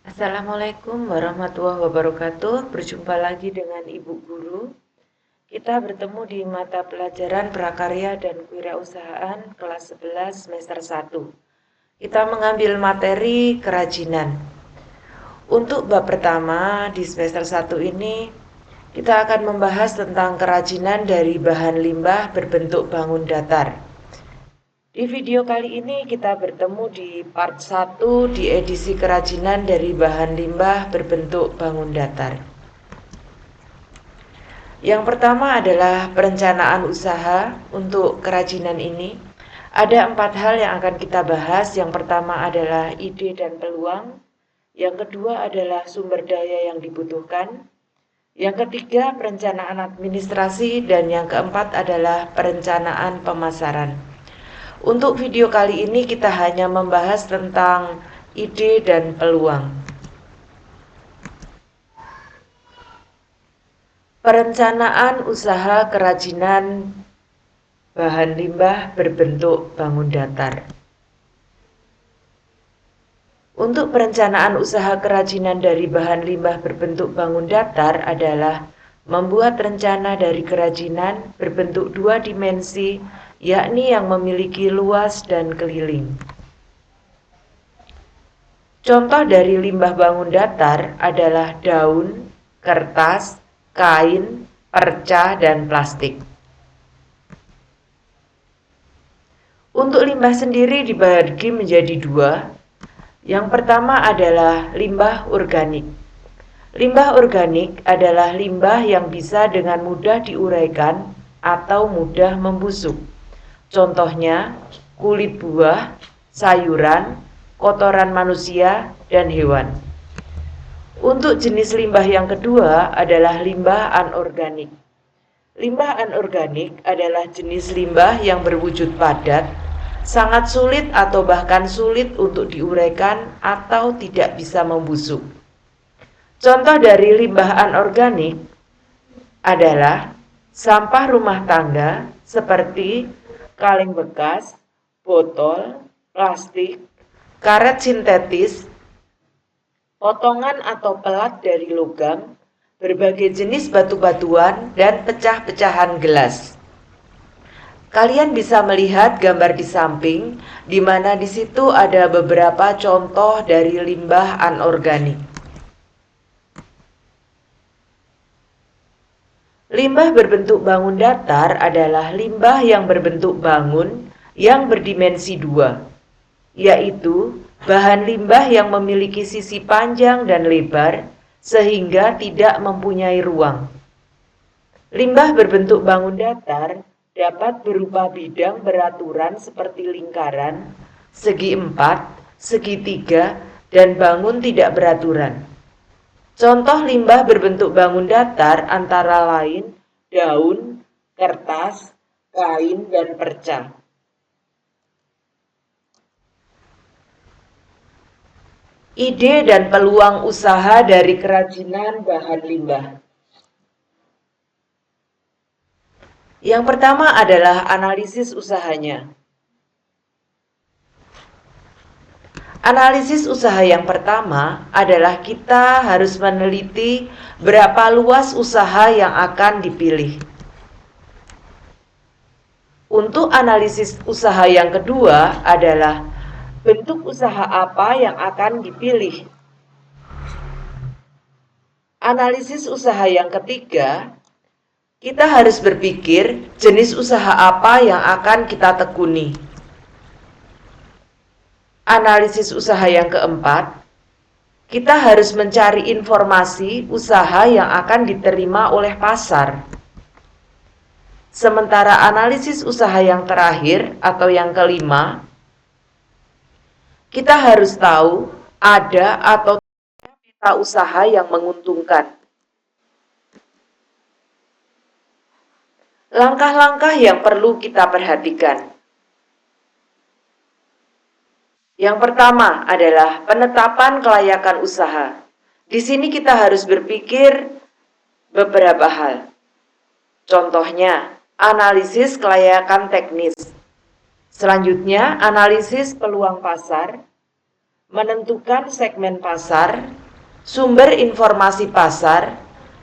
Assalamualaikum warahmatullahi wabarakatuh. Berjumpa lagi dengan Ibu Guru. Kita bertemu di mata pelajaran prakarya dan kewirausahaan kelas 11 semester 1. Kita mengambil materi kerajinan. Untuk bab pertama di semester 1 ini, kita akan membahas tentang kerajinan dari bahan limbah berbentuk bangun datar. Di video kali ini kita bertemu di part 1 di edisi kerajinan dari bahan limbah berbentuk bangun datar. Yang pertama adalah perencanaan usaha untuk kerajinan ini. Ada 4 hal yang akan kita bahas. Yang pertama adalah ide dan peluang. Yang kedua adalah sumber daya yang dibutuhkan. Yang ketiga perencanaan administrasi dan yang keempat adalah perencanaan pemasaran. Untuk video kali ini kita hanya membahas tentang ide dan peluang. Perencanaan usaha kerajinan bahan limbah berbentuk bangun datar. Untuk perencanaan usaha kerajinan dari bahan limbah berbentuk bangun datar adalah membuat rencana dari kerajinan berbentuk 2 dimensi, yakni yang memiliki luas dan keliling. Contoh dari limbah bangun datar adalah daun, kertas, kain, perca, dan plastik. Untuk limbah sendiri dibagi menjadi 2. Yang pertama adalah limbah organik. Limbah organik adalah limbah yang bisa dengan mudah diuraikan atau mudah membusuk. Contohnya kulit buah, sayuran, kotoran manusia, dan hewan. Untuk jenis limbah yang kedua adalah limbah anorganik. Limbah anorganik adalah jenis limbah yang berwujud padat, sangat sulit atau bahkan sulit untuk diuraikan atau tidak bisa membusuk. Contoh dari limbah anorganik adalah sampah rumah tangga seperti kaleng bekas, botol, plastik, karet sintetis, potongan atau pelat dari logam, berbagai jenis batu-batuan, dan pecah-pecahan gelas. Kalian bisa melihat gambar di samping, di mana di situ ada beberapa contoh dari limbah anorganik. Limbah berbentuk bangun datar adalah limbah yang berbentuk bangun yang berdimensi 2, yaitu bahan limbah yang memiliki sisi panjang dan lebar sehingga tidak mempunyai ruang. Limbah berbentuk bangun datar dapat berupa bidang beraturan seperti lingkaran, segi 4, segitiga, dan bangun tidak beraturan. Contoh limbah berbentuk bangun datar antara lain daun, kertas, kain, dan perca. Ide dan peluang usaha dari kerajinan bahan limbah. Yang pertama adalah analisis usahanya. Analisis usaha yang pertama adalah kita harus meneliti berapa luas usaha yang akan dipilih. Untuk analisis usaha yang kedua adalah bentuk usaha apa yang akan dipilih. Analisis usaha yang ketiga, kita harus berpikir jenis usaha apa yang akan kita tekuni. Analisis usaha yang keempat, kita harus mencari informasi usaha yang akan diterima oleh pasar. Sementara analisis usaha yang terakhir atau yang kelima, kita harus tahu ada atau tidak peta usaha yang menguntungkan. Langkah-langkah yang perlu kita perhatikan. Yang pertama adalah penetapan kelayakan usaha. Di sini kita harus berpikir beberapa hal. Contohnya, analisis kelayakan teknis. Selanjutnya, analisis peluang pasar. menentukan segmen pasar, sumber informasi pasar,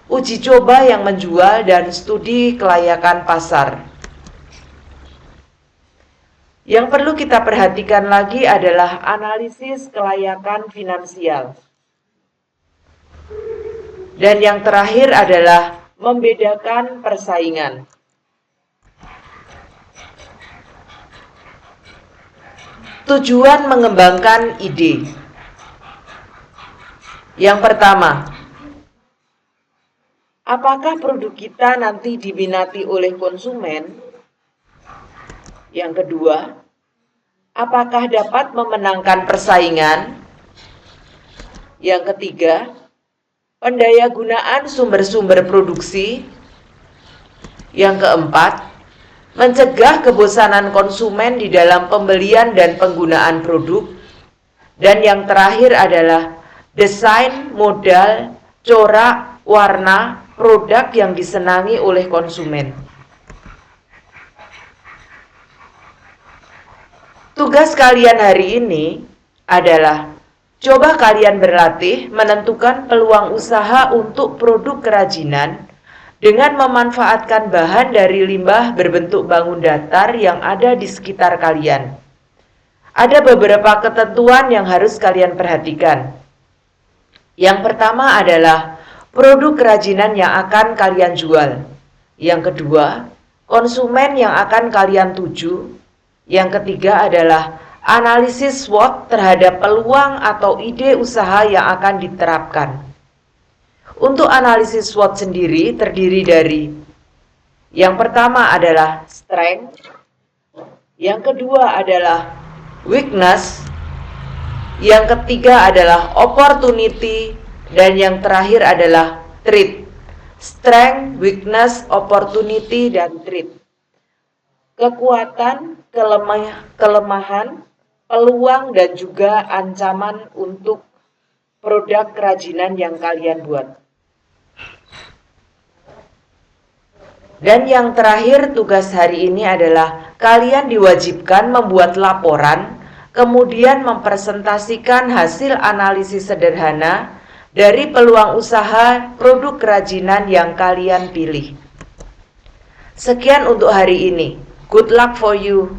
uji coba yang menjual, dan studi kelayakan pasar. Yang perlu kita perhatikan lagi adalah analisis kelayakan finansial. Dan yang terakhir adalah membedakan persaingan. Tujuan mengembangkan ide. Yang pertama, apakah produk kita nanti diminati oleh konsumen? Yang kedua, apakah dapat memenangkan persaingan? Yang ketiga, pendayagunaan sumber-sumber produksi. Yang keempat, mencegah kebosanan konsumen di dalam pembelian dan penggunaan produk. Dan yang terakhir adalah desain, modal, corak, warna, produk yang disenangi oleh konsumen. Tugas kalian hari ini adalah coba kalian berlatih menentukan peluang usaha untuk produk kerajinan dengan memanfaatkan bahan dari limbah berbentuk bangun datar yang ada di sekitar kalian. Ada beberapa ketentuan yang harus kalian perhatikan. Yang pertama adalah produk kerajinan yang akan kalian jual. Yang kedua, konsumen yang akan kalian tuju. Yang ketiga adalah analisis SWOT terhadap peluang atau ide usaha yang akan diterapkan. Untuk analisis SWOT sendiri terdiri dari yang pertama adalah strength, yang kedua adalah weakness, yang ketiga adalah opportunity, dan yang terakhir adalah threat. Strength, weakness, opportunity, dan threat. Kekuatan, kelemahan, peluang, dan juga ancaman untuk produk kerajinan yang kalian buat. Dan yang terakhir, tugas hari ini adalah kalian diwajibkan membuat laporan, kemudian mempresentasikan hasil analisis sederhana dari peluang usaha produk kerajinan yang kalian pilih. Sekian untuk hari ini. Good luck for you.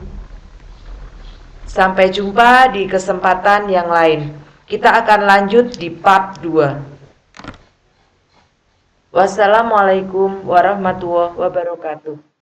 Sampai jumpa di kesempatan yang lain. Kita akan lanjut di part 2. Wassalamualaikum warahmatullahi wabarakatuh.